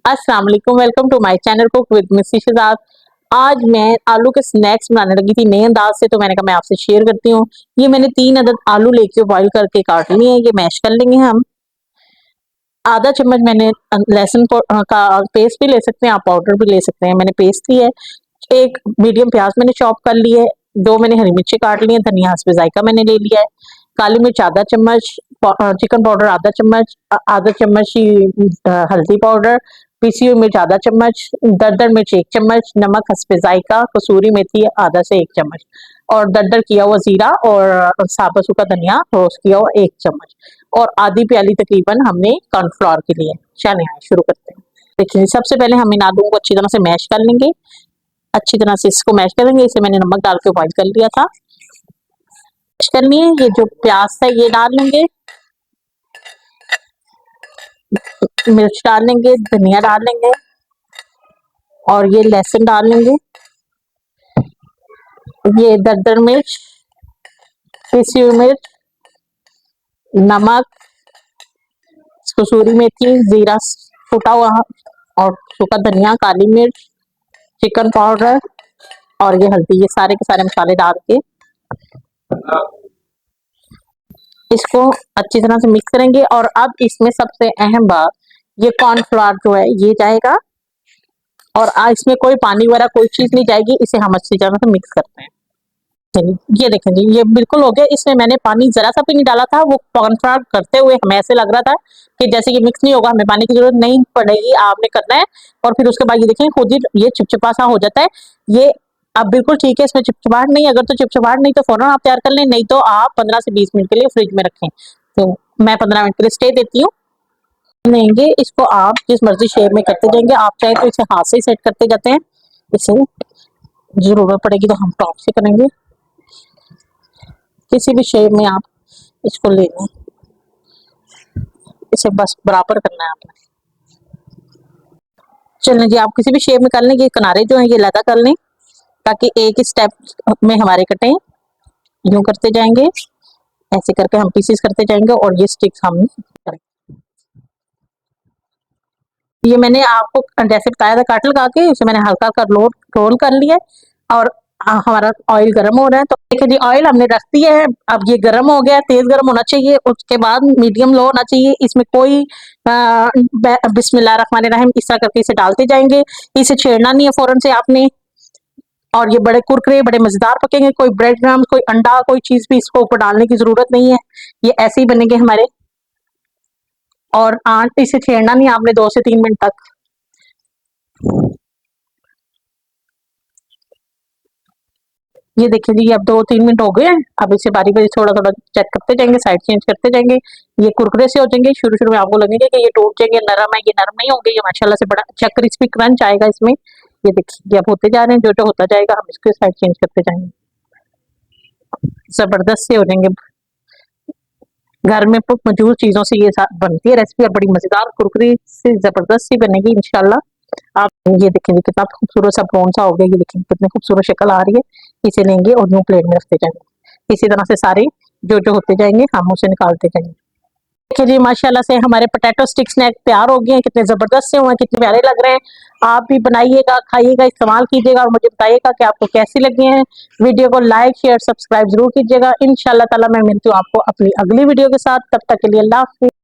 अस्सलाम वालेकुम, welcome to my channel cook with Mrs Shahzad. आज मैं आलू के स्नैक्स बनाने लगी थी नए अंदाज से, तो मैंने कहा मैं आपसे शेयर करती हूँ। ये मैंने 3 अदद आलू लेके बॉईल करके काट लिए हैं, ये मैश कर लेंगे हम। आधा चम्मच मैंने लहसुन का पेस्ट भी ले सकते हैं, आप पाउडर भी ले सकते हैं, मैंने पेस्ट लिया है। एक मीडियम प्याज मैंने चॉप कर ली है, 2 मैंने हरी मिर्ची काट ली है, धनिया हस्बे जायका मैंने ले लिया है, काली मिर्च आधा चम्मच, चिकन पाउडर आधा चम्मच, आधा चम्मच ही हल्दी पाउडर, पीसी हुई मिर्च आधा चम्मच, दरदर मिर्च 1 चम्मच, नमक हस्बे जायका, कसूरी मेथी आधा से 1 चम्मच और दरदर किया हुआ जीरा और साबुत सूखा धनिया रोस्ट किया हुआ 1 चम्मच और आधी प्याली तकरीबन हमने कॉर्नफ्लोर के लिए। चलें शुरू करते हैं। देखिए सबसे पहले हम इन आलूओं को अच्छी तरह से मैश कर लेंगे, अच्छी तरह से इसको मैश करेंगे। इसे मैंने नमक डाल के बॉईल कर लिया था। मैश करनी है, ये जो प्याज था ये डाल लेंगे, मिर्च डाल लेंगे, धनिया डाल लेंगे और ये लहसुन डाल लेंगे, ये दरदर मिर्च, पिसी हुई मिर्च, नमक, कसूरी मेथी, जीरा फुटा हुआ और सूखा धनिया, काली मिर्च, चिकन पाउडर और ये हल्दी, ये सारे के सारे मसाले डाल के इसको अच्छी तरह से मिक्स करेंगे। और अब इसमें सबसे अहम बात, ये कॉर्नफ्लोर जो है ये जाएगा और इसमें कोई पानी वगैरह कोई चीज नहीं जाएगी। इसे हम अच्छी तरह से मिक्स करते हैं। ये देखें जी, ये बिल्कुल हो गया। इसमें मैंने पानी जरा सा भी नहीं डाला था। वो कॉर्नफ्लोर करते हुए हमें ऐसे लग रहा था कि जैसे ये मिक्स नहीं होगा, हमें पानी की जरूरत नहीं पड़ेगी, आपने करना है। और फिर उसके बाद ये देखें खुद ही ये चिपचिपा सा हो जाता है। ये अब बिल्कुल ठीक है, इसमें चिपचिपाहट नहीं। अगर तो चिपचिपाहट नहीं तो फौरन आप तैयार कर लें, नहीं तो आप 15 से 20 मिनट के लिए फ्रिज में रखें। तो मैं 15 मिनट के लिए स्टे देती हूँ। लेंगे इसको आप जिस मर्जी शेप में करते जाएंगे। आप चाहे तो इसे हाथ से ही सेट करते जाते हैं, इसे जरूरत पड़ेगी तो हम टॉप से करेंगे। किसी भी शेप में आप इसको लेना, इसे बस बराबर करना है आपने। चलें जी, आप किसी भी शेप में कर लें। ये किनारे जो हैं ये लगा कर लें ताकि एक ही स्टेप में हमारे कटें। यूं करते जाएंगे, ऐसे करके हम पीसेस करते जाएंगे और ये स्टिक्स हम करेंगे। ये मैंने आपको जैसे बताया था काट लगा के, इसे मैंने हल्का कर रोल कर लिया और हमारा ऑयल गर्म हो रहा है। तो देखिए जी, ऑयल हमने रख दिया है। अब ये गर्म हो गया, तेज गर्म होना चाहिए, उसके बाद मीडियम लो होना चाहिए। इसमें कोई बिस्मिल्लाहिर्रहमानिर्रहीम इस तरह करके इसे डालते जाएंगे। इसे छेड़ना नहीं है फौरन से आपने। और ये बड़े कुरकुरे बड़े मजेदार पकेंगे। कोई ब्रेड क्रम्स, कोई अंडा, कोई चीज भी इसको ऊपर डालने की जरूरत नहीं है। ये ऐसे ही बनेंगे हमारे। और इसे छेड़ना नहीं आपने 2 से 3 मिनट तक। ये देखिए जी, अब 2-3 मिनट हो गए हैं। अब इसे बारी बारी थोड़ा थोड़ा चेक करते जाएंगे, साइड चेंज करते जाएंगे। ये कुरकुरे से हो जाएंगे। शुरू शुरू में आपको लगेंगे कि ये टूट जाएंगे, नरम है, ये नरम नहीं होंगे। ये माशाल्लाह से बड़ा अच्छा क्रिस्पी क्रंच आएगा इसमें। ये देखिए अब होते जा रहे हैं। जो जो होता जाएगा हम इसके साइड चेंज करते जाएंगे। जबरदस्त से हो जाएंगे। घर में मौजूद चीजों से ये बनती है रेसिपी और बड़ी मजेदार कुरकुरी से जबरदस्त सी बनेगी इंशाल्लाह। आप ये देखें कितना खूबसूरत सा ब्राउन सा हो गया। ये देखें कितनी खूबसूरत शक्ल आ रही है। इसे लेंगे और न्यू प्लेट में रखते जाएंगे। इसी तरह से सारे जो जो होते जाएंगे हम उसे निकालते जाएंगे। देखिए जी, माशाल्लाह से हमारे पोटैटो स्टिक स्नैक तैयार हो गए हैं। कितने जबरदस्त से हुए हैं, कितने प्यारे लग रहे हैं। आप भी बनाइएगा, खाइएगा, इस्तेमाल कीजिएगा और मुझे बताइएगा कि आपको कैसी लगी है। वीडियो को लाइक शेयर सब्सक्राइब जरूर कीजिएगा। इंशाल्लाह ताला मैं मिलती हूँ आपको अपनी अगली वीडियो के साथ। तब तक के लिए अल्लाह हाफिज़।